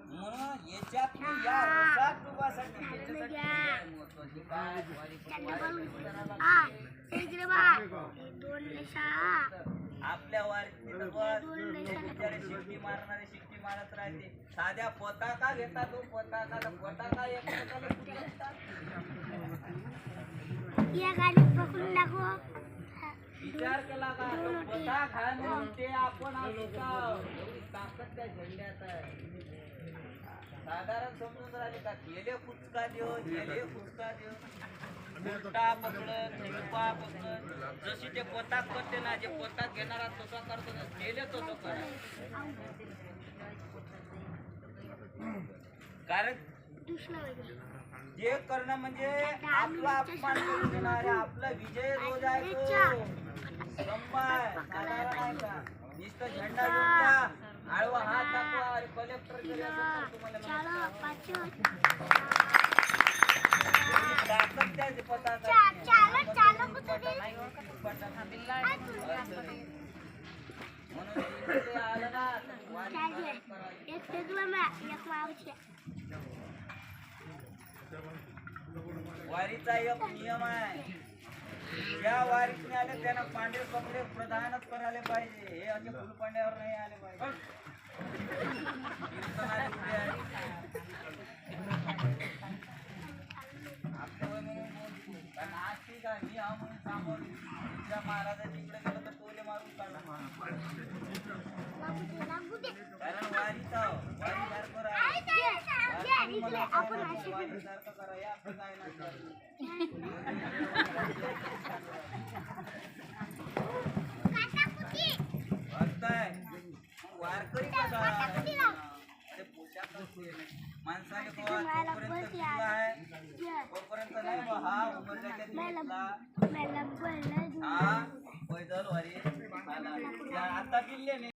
म्हणून याच्यात या रसात डुबासाठी महत्वाची काय आपल्या वारीत शिट्टी मारणारे शिट्टी मारत राहते. साध्या पताका घेतात तो पताका विचार केला का पताका खाणं ते आपण एवढी ताकद त्या झेंड्यात आहे. साधारण समजून राहिले का गेले कुचका देव उलटा पकडत झेंपा पकडत जशी ते पताक करते ना जे पताक घेणारा तसा करतो ना गेले तो करा. कारण जे करणं म्हणजे आपला अपमान करून देणारे आपला विजय रोज आहे तो संपाय साधारण आहे का नुसतं झेंडा घेऊन द्या आळवा हात दाखवा आणि कलेक्टर जरी असेल तर तुम्हाला ताकद द्या पताका म्हणून ते आलं ना वारीचा एक नियम आहे. ज्या वारीत आले त्यांना पांढरे कपडे प्रदानच करायला पाहिजे. हे असे फुलपांड्यावर नाही आले पाहिजे. मी हा म्हणून सांगून तुझ्या महाराजांच्या इकडे गेलो तर टोले मारून काढला. कारण वारीचा वारी सारखं करा या आपलं काय वारकरी कसा ते पोशाख माणसाने तोपर्यंत आहे तोपर्यंत नाही हा उमरल्याच्या दिवसला हा पैदल वारी आता किल्ले